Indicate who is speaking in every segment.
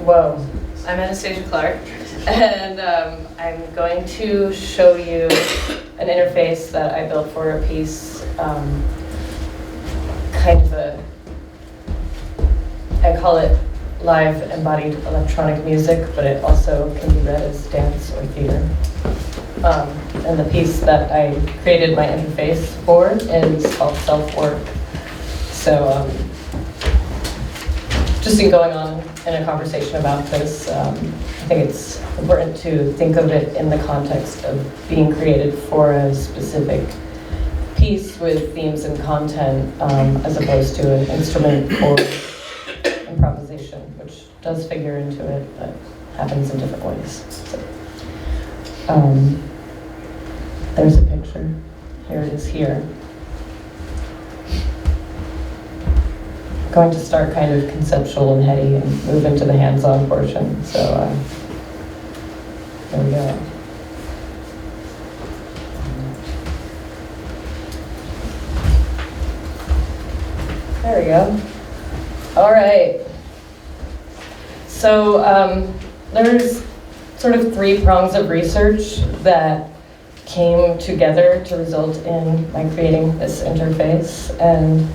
Speaker 1: Whoa, I'm Anastasia Clarke, and I'm going to show you an interface that I built for a piece, I call it live embodied electronic music, but it also can be read as dance or theater. And the piece that I created my interface for is called Self-Work. So just in going on in a conversation about this, I think it's important to think of it in the context of being created for a specific piece with themes and content, as opposed to an instrument for improvisation, which does figure into it, but happens in different ways. So, there's a picture. Here it is here. Going to start kind of conceptual and heady and move into the hands-on portion. So there we go. There we go. All right. So there's sort of three prongs of research that came together to result in my creating this interface. And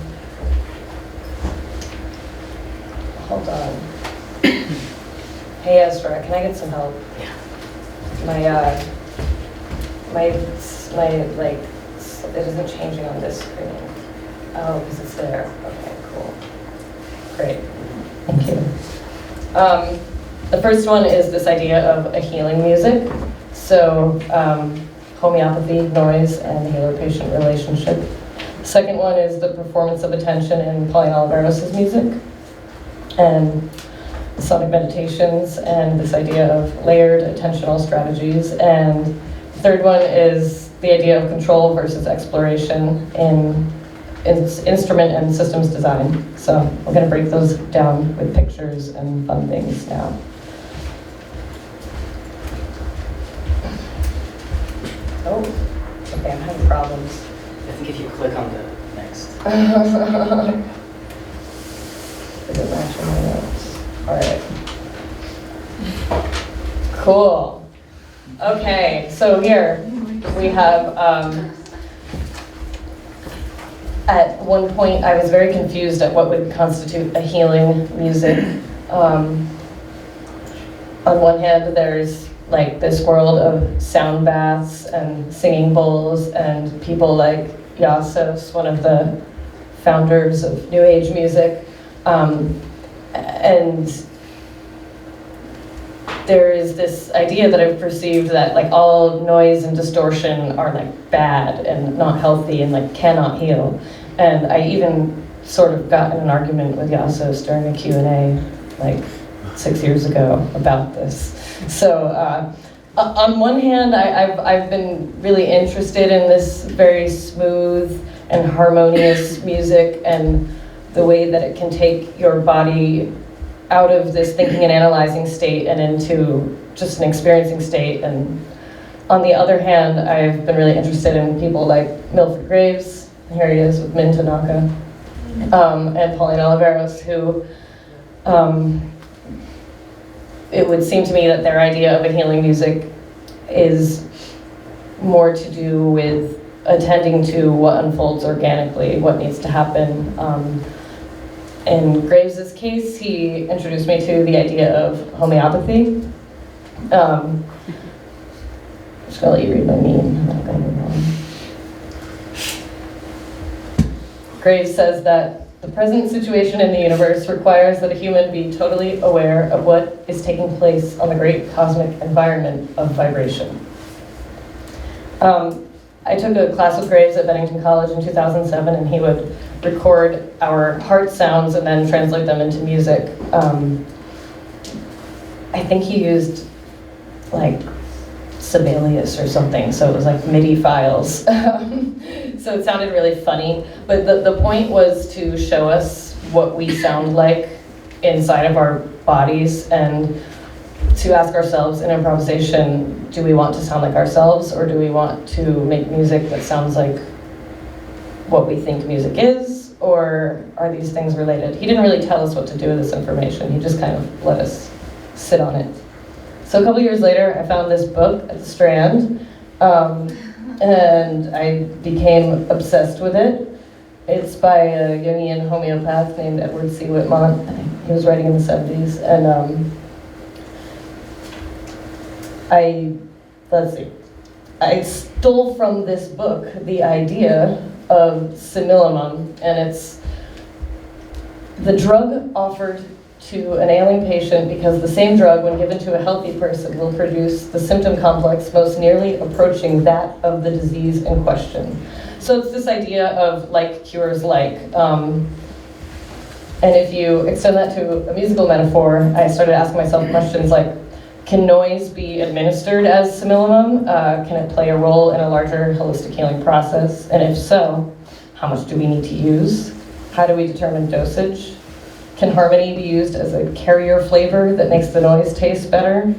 Speaker 1: hold on. Hey Ezra, can I get some help?
Speaker 2: Yeah.
Speaker 1: My like, it isn't changing on this screen. Oh, because it's there. Okay, cool. Great. Thank you. The first one is this idea of a healing music. So, homeopathy, noise, and healer-patient relationship. The second one is the performance of attention in Pauline Oliveros' music, and sonic meditations, and this idea of layered attentional strategies. And the third one is the idea of control versus exploration in instrument and systems design. So we're going to break those down with pictures and fun things now. Oh, okay, I'm having problems.
Speaker 2: I think if you click on the next.
Speaker 1: Doesn't match my notes. All right. Cool. Okay, so here we have, at one point I was very confused at what would constitute a healing music. On one hand, there's like this world of sound baths and singing bowls and people like Yasos, one of the founders of New Age music. And there is this idea that I've perceived that like all noise and distortion are like bad and not healthy and like cannot heal. And I even sort of got in an argument with Yasos during a Q&A like 6 years ago about this. So on one hand, I've been really interested in this very smooth and harmonious music and the way that it can take your body out of this thinking and analyzing state and into just an experiencing state. And on the other hand, I've been really interested in people like Milford Graves, here he is with Min Tanaka, and Pauline Oliveros, who it would seem to me that their idea of a healing music is more to do with attending to what unfolds organically, what needs to happen. In Graves' case, he introduced me to the idea of homeopathy. I'm just gonna let you read my meme. I'm not gonna move on. Graves says that the present situation in the universe requires that a human be totally aware of what is taking place on the great cosmic environment of vibration. I took a class with Graves at Bennington College in 2007, and he would record our heart sounds and then translate them into music. I think he used like Sibelius or something, so it was like MIDI files. So it sounded really funny, but the point was to show us what we sound like inside of our bodies and to ask ourselves in improvisation, do we want to sound like ourselves or do we want to make music that sounds like what we think music is, or are these things related? He didn't really tell us what to do with this information. He just kind of let us sit on it. So a couple years later, I found this book at the Strand, and I became obsessed with it. It's by a Jungian homeopath named Edward C. Whitmont. He was writing in the 70s, and I stole from this book the idea of Simillimum, and it's the drug offered to an ailing patient because the same drug, when given to a healthy person, will produce the symptom complex most nearly approaching that of the disease in question. So it's this idea of like cures like. And if you extend that to a musical metaphor, I started asking myself questions like, can noise be administered as Simillimum? Can it play a role in a larger holistic healing process? And if so, how much do we need to use? How do we determine dosage? Can harmony be used as a carrier flavor that makes the noise taste better?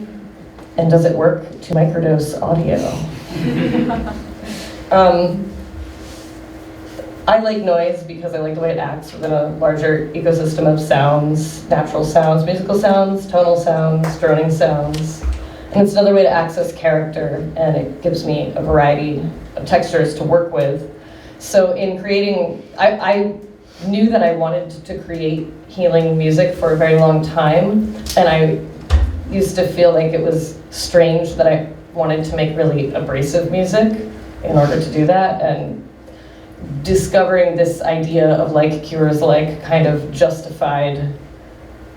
Speaker 1: And does it work to microdose audio? I like noise because I like the way it acts within a larger ecosystem of sounds, natural sounds, musical sounds, tonal sounds, droning sounds. And it's another way to access character, and it gives me a variety of textures to work with. So in creating, I knew that I wanted to create healing music for a very long time, and I used to feel like it was strange that I wanted to make really abrasive music in order to do that, and discovering this idea of like cures like kind of justified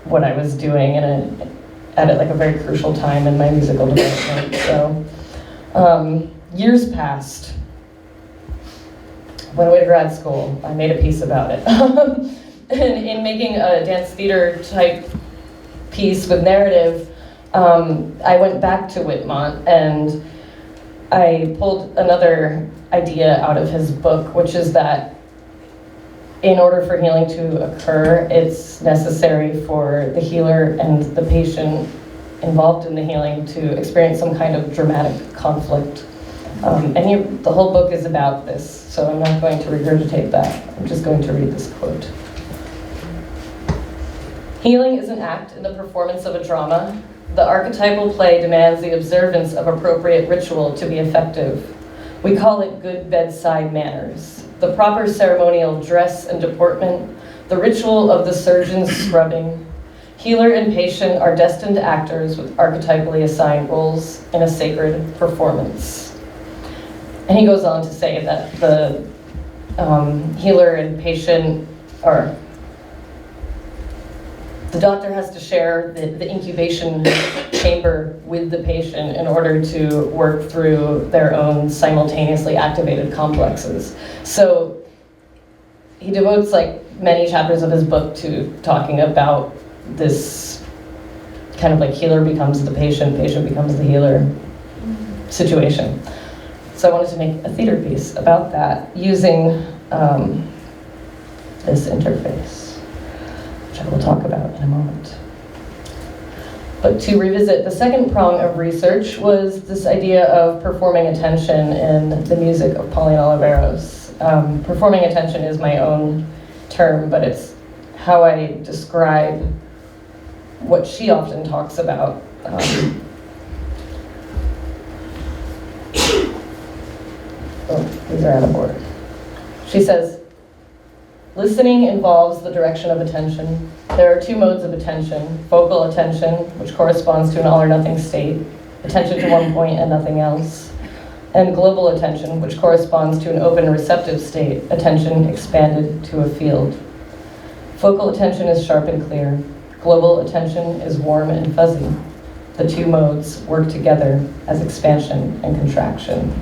Speaker 1: what I was doing at like a very crucial time in my musical development. So years passed. Went away to grad school. I made a piece about it. And in making a dance theater type piece with narrative, I went back to Whitmont and I pulled another idea out of his book, which is that in order for healing to occur, it's necessary for the healer and the patient involved in the healing to experience some kind of dramatic conflict. The whole book is about this, so I'm not going to regurgitate that. I'm just going to read this quote. Healing is an act in the performance of a drama. The archetypal play demands the observance of appropriate ritual to be effective. We call it good bedside manners. The proper ceremonial dress and deportment, the ritual of the surgeon's scrubbing. Healer and patient are destined actors with archetypally assigned roles in a sacred performance. And he goes on to say that the healer and patient are, the doctor has to share the incubation chamber with the patient in order to work through their own simultaneously activated complexes. So he devotes like many chapters of his book to talking about this kind of like healer becomes the patient, patient becomes the healer situation. So I wanted to make a theater piece about that using this interface, which I will talk about in a moment. But to revisit, the second prong of research was this idea of performing attention in the music of Pauline Oliveros. Performing attention is my own term, but it's how I describe what she often talks about. These are out of order. She says, listening involves the direction of attention. There are two modes of attention: focal attention, which corresponds to an all or nothing state, attention to one point and nothing else, and global attention, which corresponds to an open receptive state, attention expanded to a field. Focal attention is sharp and clear. Global attention is warm and fuzzy. The two modes work together as expansion and contraction.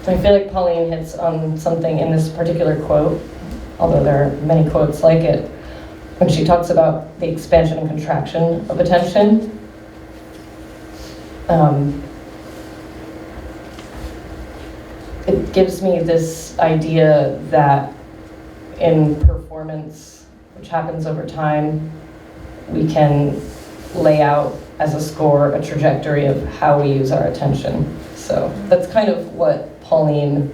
Speaker 1: I feel like Pauline hits on something in this particular quote, although there are many quotes like it, when she talks about the expansion and contraction of attention. It gives me this idea that in performance, which happens over time, we can lay out as a score a trajectory of how we use our attention. So that's kind of what Pauline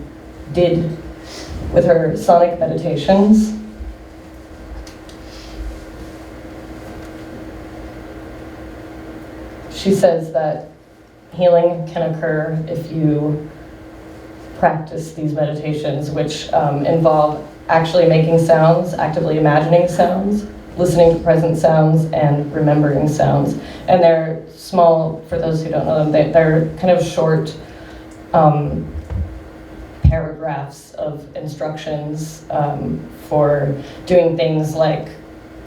Speaker 1: did with her sonic meditations. she says that healing can occur if you practice these meditations, which involve actually making sounds, actively imagining sounds, listening to present sounds, and remembering sounds. And they're small, for those who don't know them, they're kind of short paragraphs of instructions for doing things like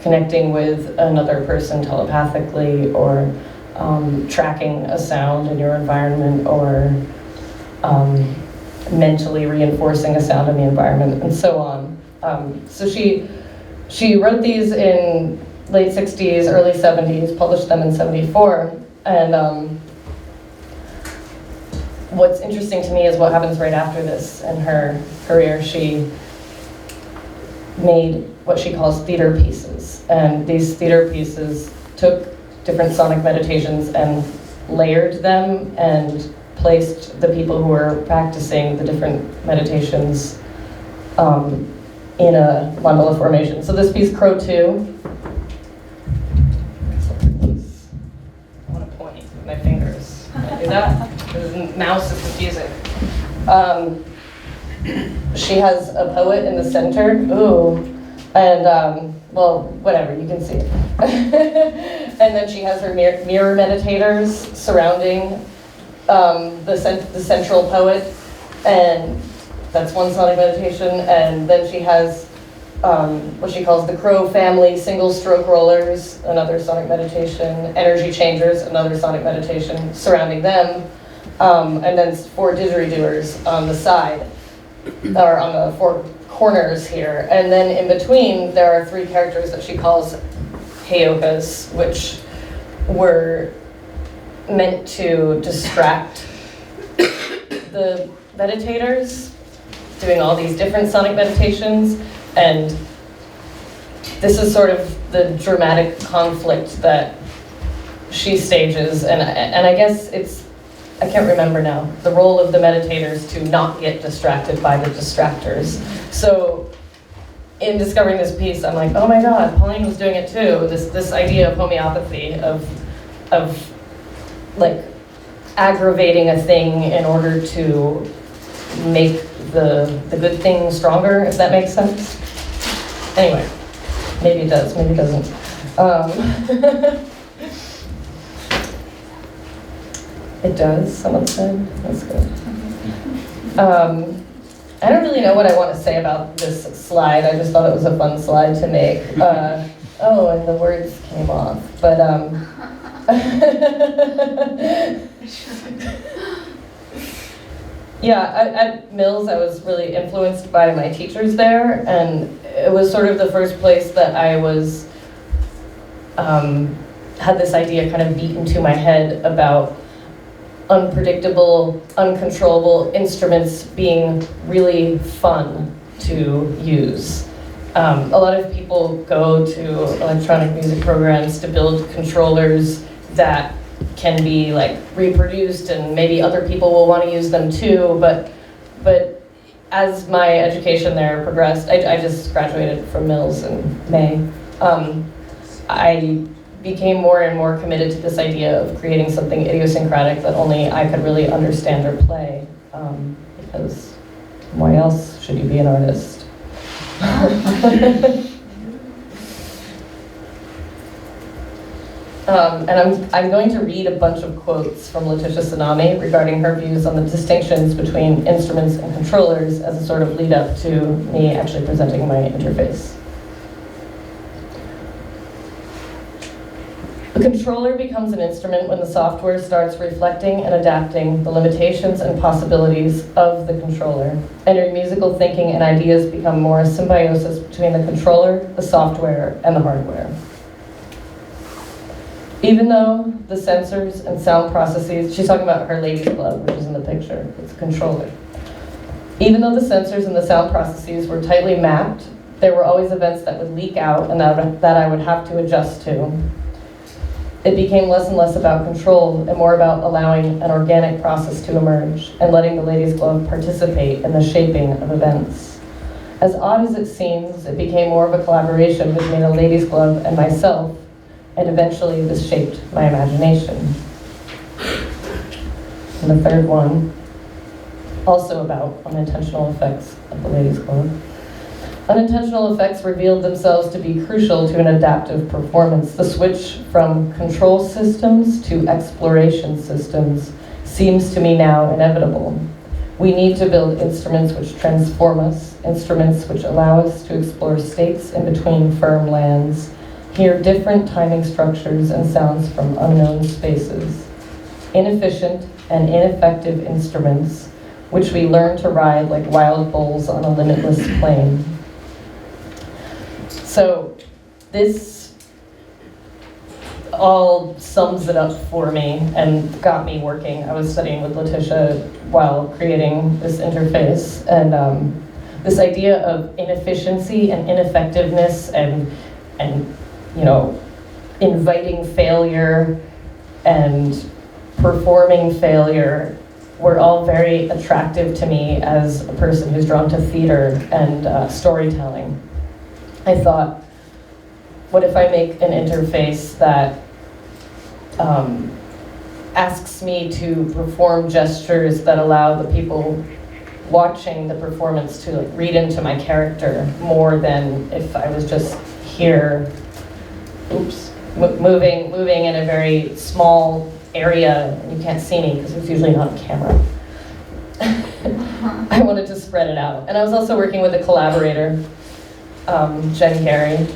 Speaker 1: connecting with another person telepathically, or tracking a sound in your environment, or mentally reinforcing a sound in the environment, and so on. So she wrote these in late 60s, early 70s, published them in 74, and what's interesting to me is what happens right after this in her career. She made what she calls theater pieces, and these theater pieces took different sonic meditations and layered them and placed the people who were practicing the different meditations in a mandala formation. So this piece, Crow 2, I want to point with my fingers. Can I do that? The mouse is confusing. She has a poet in the center. Ooh. And, well, whatever, you can see it. And then she has her mirror meditators surrounding the central poet, and that's one sonic meditation. And then she has what she calls the Crow family single stroke rollers, another sonic meditation, energy changers, another sonic meditation surrounding them, and then 4 didgeridooers on the side, or on the 4 corners here. And then in between, there are 3 characters that she calls heyokas, which were meant to distract the meditators doing all these different sonic meditations. And this is sort of the dramatic conflict that she stages, and I guess it's, I can't remember now, the role of the meditators to not get distracted by the distractors. So in discovering this piece, I'm like, oh my God, Pauline was doing it too. This idea of homeopathy, of like aggravating a thing in order to make the good thing stronger, if that makes sense. Anyway, maybe it does, maybe it doesn't. It does, someone said. That's good. I don't really know what I want to say about this slide. I just thought it was a fun slide to make. Oh, and the words came off. But yeah, at Mills, I was really influenced by my teachers there, and it was sort of the first place that I was had this idea kind of beat into my head about unpredictable, uncontrollable instruments being really fun to use. A lot of people go to electronic music programs to build controllers that can be like reproduced, and maybe other people will want to use them too, but as my education there progressed, I just graduated from Mills in May, I became more and more committed to this idea of creating something idiosyncratic that only I could really understand or play, because why else should you be an artist? And I'm going to read a bunch of quotes from Leticia Tsunami regarding her views on the distinctions between instruments and controllers as a sort of lead up to me actually presenting my interface. A controller becomes an instrument when the software starts reflecting and adapting the limitations and possibilities of the controller, and your musical thinking and ideas become more a symbiosis between the controller, the software, and the hardware. Even though the sensors and sound processes, she's talking about her ladies' glove, which is in the picture, it's a controller. Even though the sensors and the sound processes were tightly mapped, there were always events that would leak out and that I would have to adjust to. It became less and less about control and more about allowing an organic process to emerge and letting the ladies' glove participate in the shaping of events. As odd as it seems, it became more of a collaboration between a ladies' glove and myself, and eventually this shaped my imagination. And the third one, also about unintentional effects of the ladies' club. Unintentional effects revealed themselves to be crucial to an adaptive performance. The switch from control systems to exploration systems seems to me now inevitable. We need to build instruments which transform us, instruments which allow us to explore states in between firm lands, hear different timing structures and sounds from unknown spaces. Inefficient and ineffective instruments, which we learn to ride like wild bulls on a limitless plain. So this all sums it up for me and got me working. I was studying with Leticia while creating this interface, and this idea of inefficiency and ineffectiveness and you know, inviting failure and performing failure were all very attractive to me as a person who's drawn to theater and storytelling. I thought, what if I make an interface that asks me to perform gestures that allow the people watching the performance to like read into my character more than if I was just here, moving in a very small area, and you can't see me because there's usually not a camera. I wanted to spread it out. And I was also working with a collaborator, Jen Gary,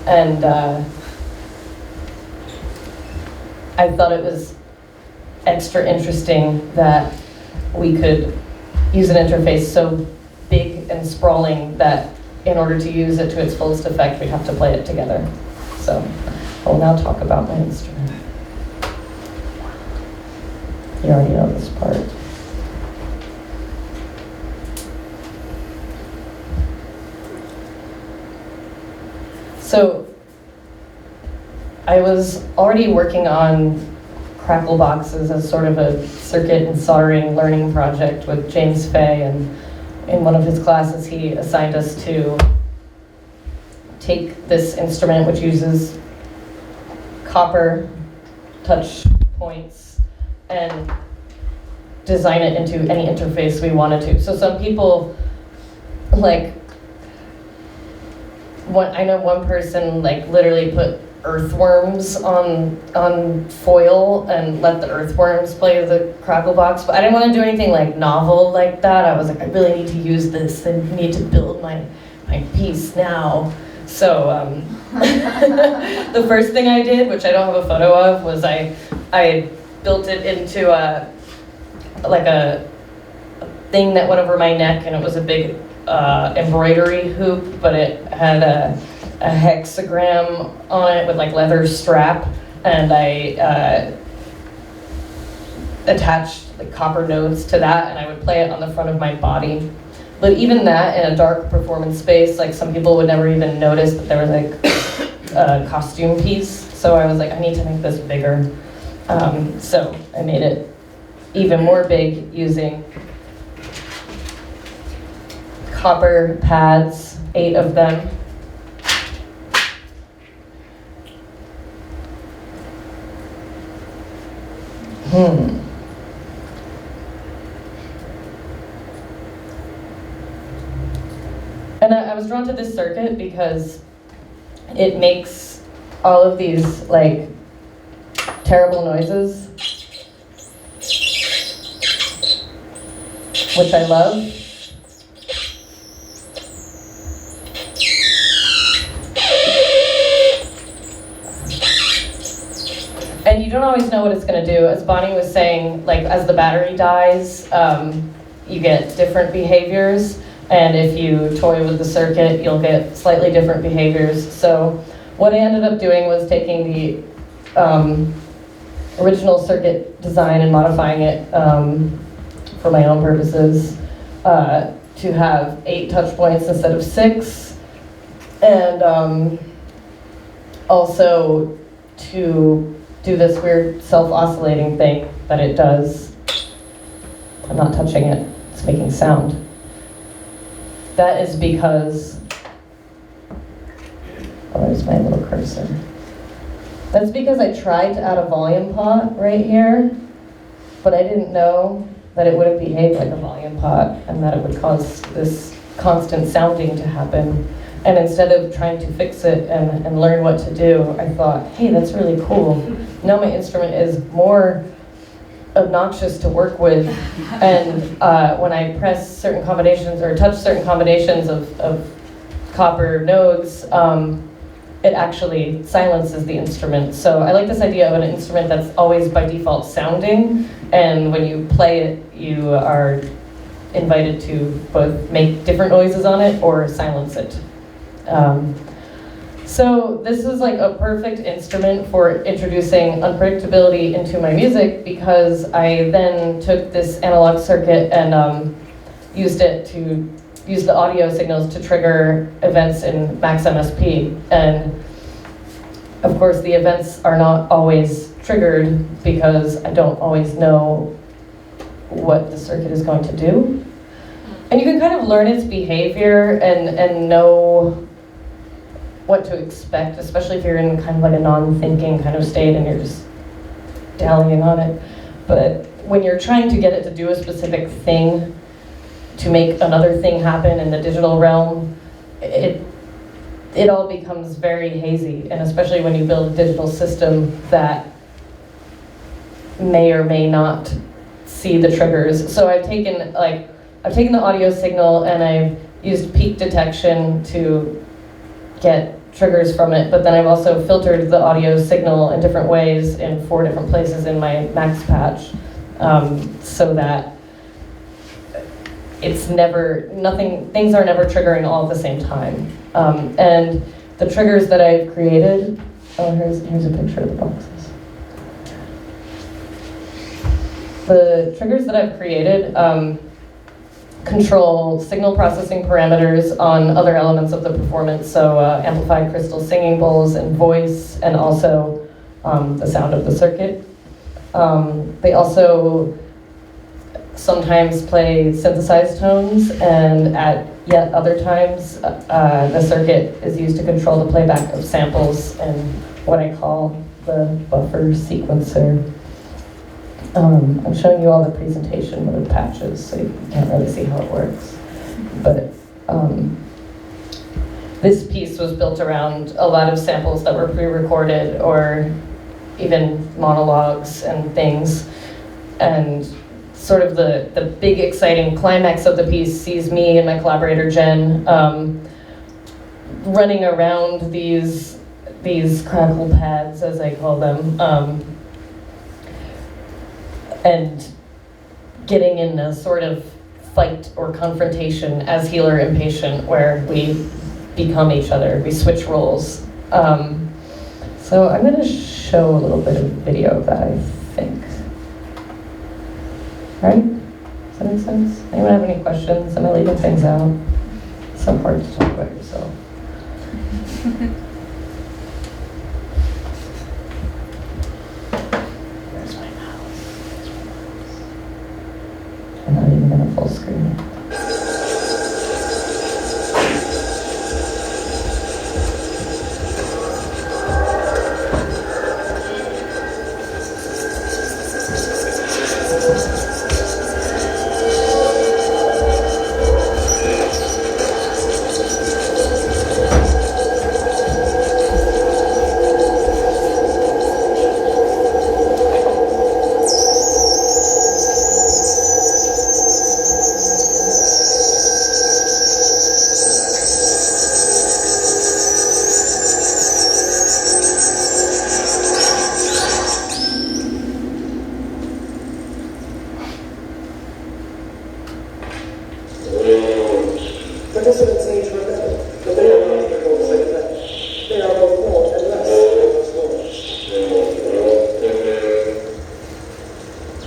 Speaker 1: and I thought it was extra interesting that we could use an interface so big and sprawling that in order to use it to its fullest effect, we have to play it together. So I will now talk about my instrument. You already know this part. So I was already working on Crackle Boxes as sort of a circuit and soldering learning project with James Fay, and in one of his classes he assigned us to take this instrument which uses copper touch points and design it into any interface we wanted to. So some people, like, I know one person like literally put earthworms on foil and let the earthworms play the Crackle Box, but I didn't want to do anything like novel like that. I was like, I really need to use this and need to build my piece now. So the first thing I did, which I don't have a photo of, was I built it into a thing that went over my neck, and it was a big embroidery hoop, but it had a hexagram on it with like leather strap, and I attached like copper nodes to that, and I would play it on the front of my body. But even that in a dark performance space, like some people would never even notice that there was like a costume piece. So I was like, I need to make this bigger. So I made it even more big using copper pads, 8 of them. And I was drawn to this circuit because it makes all of these like terrible noises, which I love. And you don't always know what it's going to do. As Bonnie was saying, like as the battery dies, you get different behaviors. And if you toy with the circuit, you'll get slightly different behaviors. So what I ended up doing was taking the original circuit design and modifying it for my own purposes to have 8 touch points instead of 6. And also to do this weird self-oscillating thing that it does. I'm not touching it, it's making sound. That is because, where's my little cursor? That's because I tried to add a volume pot right here, but I didn't know that it wouldn't behave like a volume pot and that it would cause this constant sounding to happen. And instead of trying to fix it and learn what to do, I thought, hey, that's really cool. Now my instrument is more obnoxious to work with, and when I press certain combinations or touch certain combinations of copper nodes, it actually silences the instrument. So I like this idea of an instrument that's always by default sounding, and when you play it, you are invited to both make different noises on it or silence it. So this is like a perfect instrument for introducing unpredictability into my music, because I then took this analog circuit and used the audio signals to trigger events in Max MSP. And of course the events are not always triggered because I don't always know what the circuit is going to do. And you can kind of learn its behavior and know what to expect, especially if you're in kind of like a non-thinking kind of state and you're just dallying on it. But when you're trying to get it to do a specific thing, to make another thing happen in the digital realm, it all becomes very hazy, and especially when you build a digital system that may or may not see the triggers. So I've taken the audio signal and I've used peak detection to get triggers from it, but then I've also filtered the audio signal in different ways in 4 different places in my max patch, so that things are never triggering all at the same time. And the triggers that I've created, here's a picture of the boxes. The triggers that I've created control signal processing parameters on other elements of the performance, so amplified crystal singing bowls and voice, and also the sound of the circuit. They also sometimes play synthesized tones, and at yet other times the circuit is used to control the playback of samples and what I call the buffer sequencer. I'm showing you all the presentation with the patches, so you can't really see how it works. But this piece was built around a lot of samples that were pre-recorded, or even monologues and things. And sort of the big exciting climax of the piece sees me and my collaborator Jen running around these crackle pads, as I call them, and getting in a sort of fight or confrontation as healer and patient, where we become each other, we switch roles. So I'm going to show a little bit of video of that, I think. Right? Does that make sense? Anyone have any questions? Am I leaving things out? It's so hard to talk about yourself. I'm not even going to full screen it.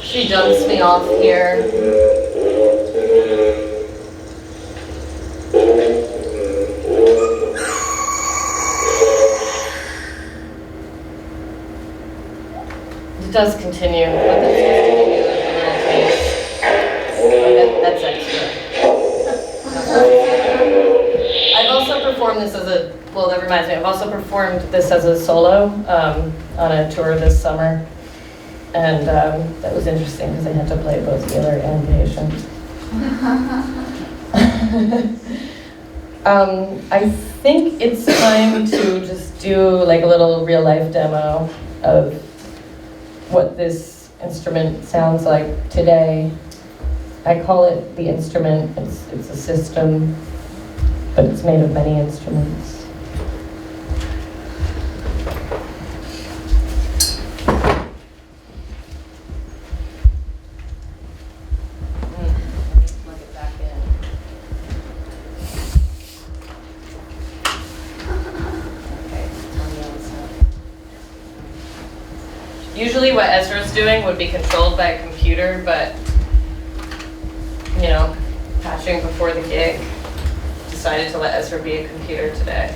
Speaker 1: She jumps me off here. It does continue, but that's just to give you like a little taste. That's extra. I've also performed this as a, well, that reminds me, I've also performed this as a solo on a tour this summer. And that was interesting because I had to play both healer and patient. I think it's time to just do like a little real life demo of what this instrument sounds like today. I call it the instrument. It's a system, but it's made of many instruments. Usually what Ezra's doing would be controlled by a computer, but, you know, patching before the gig, decided to let Ezra be a computer today.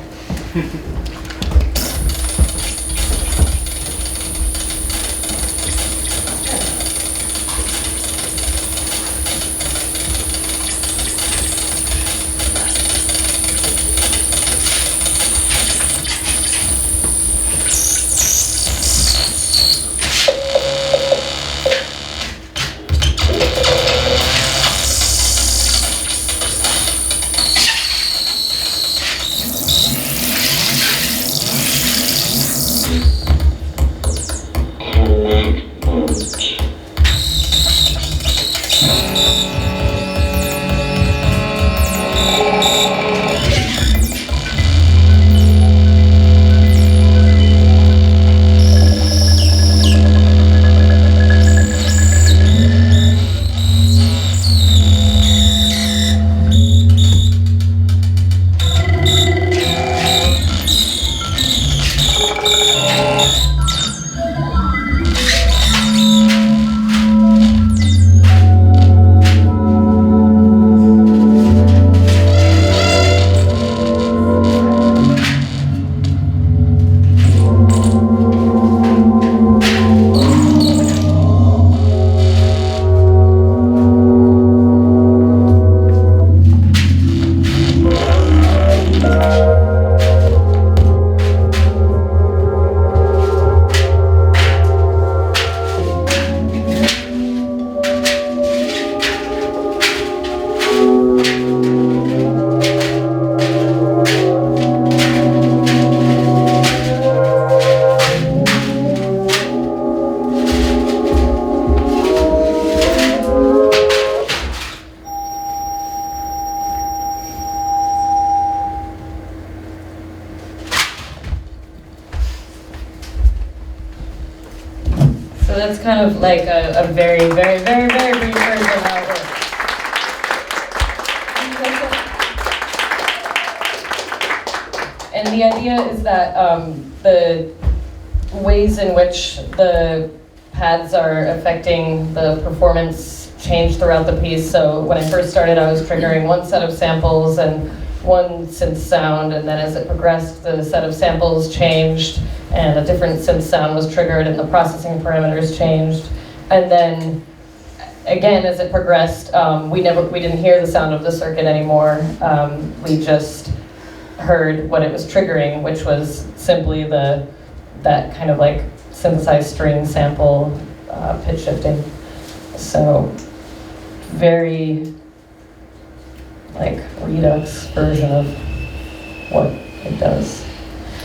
Speaker 1: So that's kind of like a very, very, very, very brief version of how it works. And the idea is that the ways in which the pads are affecting the performance change throughout the piece. So when I first started, I was triggering one set of samples and one synth sound, and then as it progressed, the set of samples changed, and a different synth sound was triggered, and the processing parameters changed. And then, again, as it progressed, we didn't hear the sound of the circuit anymore. We just heard what it was triggering, which was simply that kind of like synthesized string sample pitch shifting. So, very like Redux version of what it does.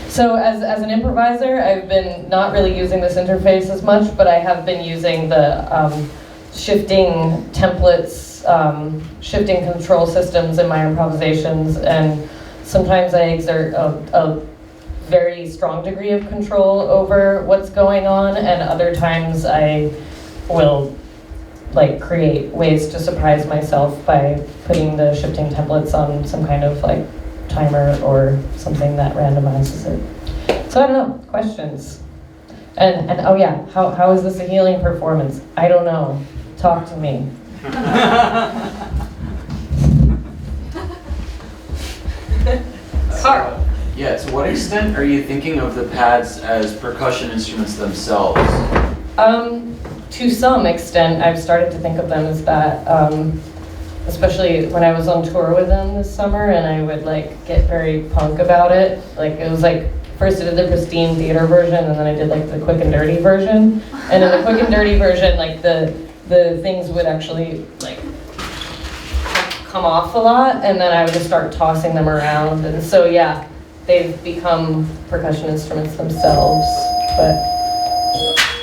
Speaker 1: So as an improviser, I've been not really using this interface as much, but I have been using the shifting templates, shifting control systems in my improvisations, and sometimes I exert a very strong degree of control over what's going on, and other times I will like create ways to surprise myself by putting the shifting templates on some kind of like timer or something that randomizes it. So I don't know, questions? And oh yeah, how is this a healing performance? I don't know, talk to me. Carl.
Speaker 3: Yeah, to what extent are you thinking of the pads as percussion instruments themselves?
Speaker 1: To some extent, I've started to think of them as that, especially when I was on tour with them this summer, and I would like get very punk about it. Like it was like first I did the pristine theater version, and then I did like the quick and dirty version. And in the quick and dirty version, like the things would actually like come off a lot, and then I would just start tossing them around. And so yeah, they've become percussion instruments themselves. But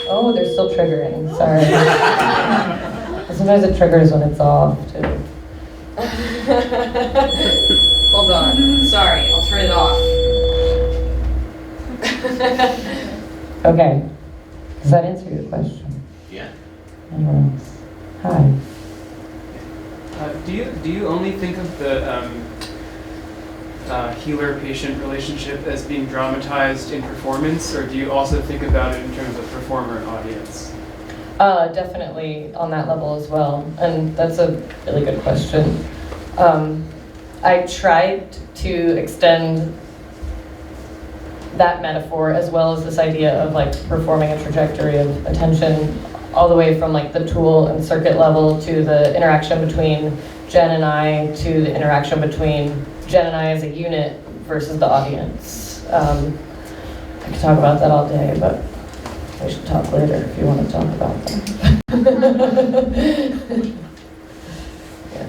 Speaker 1: oh, they're still triggering. Sorry. Sometimes it triggers when it's off too.
Speaker 4: Hold on. Sorry, I'll turn it off.
Speaker 1: Okay. Does that answer your question?
Speaker 3: Yeah.
Speaker 1: Anyone else? Hi.
Speaker 5: Do you only think of the healer-patient relationship as being dramatized in performance, or do you also think about it in terms of performer and audience?
Speaker 1: Definitely on that level as well, and that's a really good question. I tried to extend that metaphor as well as this idea of like performing a trajectory of attention all the way from like the tool and circuit level to the interaction between Jen and I to the interaction between Jen and I as a unit versus the audience. I could talk about that all day, but we should talk later if you want to talk about that. Yeah.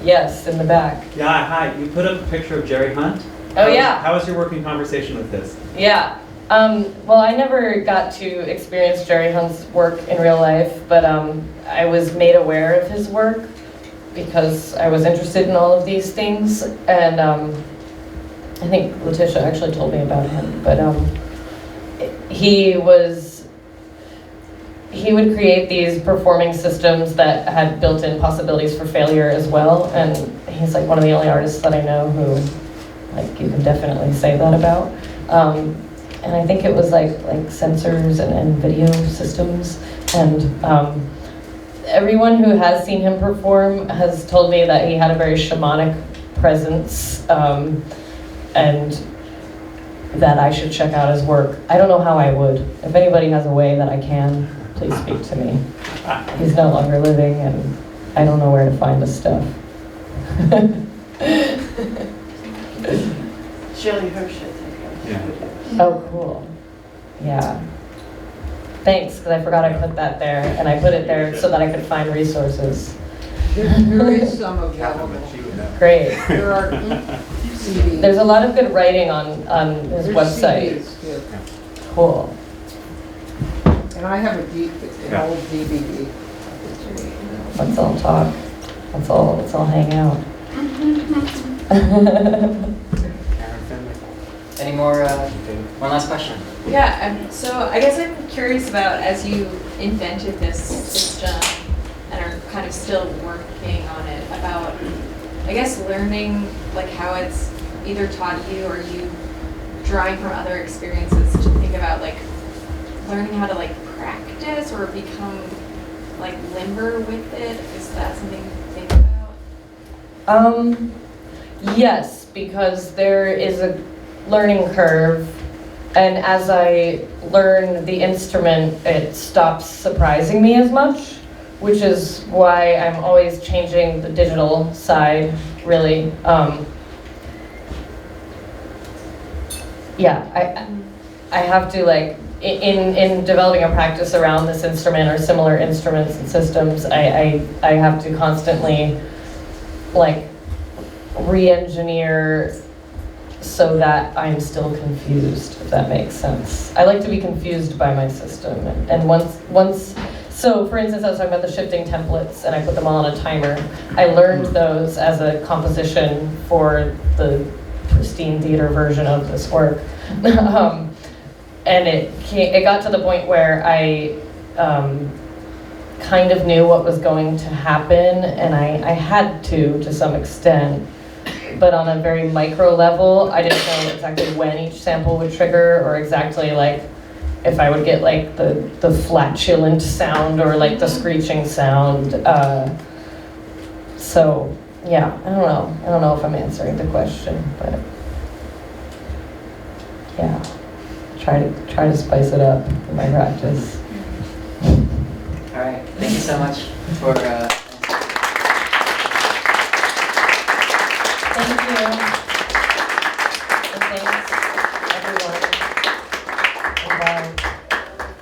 Speaker 1: Yes, in the back.
Speaker 6: Yeah, hi. You put up a picture of Jerry Hunt.
Speaker 1: Oh yeah.
Speaker 6: How was your working conversation with this?
Speaker 1: Yeah. Well, I never got to experience Jerry Hunt's work in real life, but I was made aware of his work because I was interested in all of these things, and I think Leticia actually told me about him, but he would create these performing systems that had built-in possibilities for failure as well, and he's like one of the only artists that I know who, like, you can definitely say that about. And I think it was like sensors and video systems, and everyone who has seen him perform has told me that he had a very shamanic presence, and that I should check out his work. I don't know how I would. If anybody has a way that I can, please speak to me. He's no longer living, and I don't know where to find his stuff.
Speaker 4: Shirley Hirsch, I think.
Speaker 6: Yeah.
Speaker 1: Oh, cool. Yeah. Thanks, because I forgot I put that there, and I put it there so that I could find resources.
Speaker 7: There is some available.
Speaker 1: Great.
Speaker 7: There are CDs.
Speaker 1: There's a lot of good writing on his
Speaker 7: There's
Speaker 1: website.
Speaker 7: CDs, too.
Speaker 1: Cool.
Speaker 7: And I have an old DVD.
Speaker 1: Let's all talk. Let's all hang out.
Speaker 2: Any more, one last question?
Speaker 4: Yeah, so I guess I'm curious about, as you invented this system and are kind of still working on it, about, I guess, learning like how it's either taught you or you drawing from other experiences to think about like learning how to like practice or become like limber with it. Is that something to think about?
Speaker 1: Yes, because there is a learning curve, and as I learn the instrument, it stops surprising me as much, which is why I'm always changing the digital side, really. Yeah, I have to, like, in developing a practice around this instrument or similar instruments and systems, I have to constantly, like, re-engineer so that I'm still confused, if that makes sense. I like to be confused by my system, and once, so for instance, I was talking about the shifting templates, and I put them all on a timer. I learned those as a composition for the pristine theater version of this work, and it got to the point where I kind of knew what was going to happen, and I had to some extent. But on a very micro level, I didn't know exactly when each sample would trigger, or exactly like if I would get like the flatulent sound or like the screeching sound. So yeah, I don't know if I'm answering the question, but yeah, try to spice it up in my practice.
Speaker 2: All right, thank you so much for
Speaker 1: Thank you.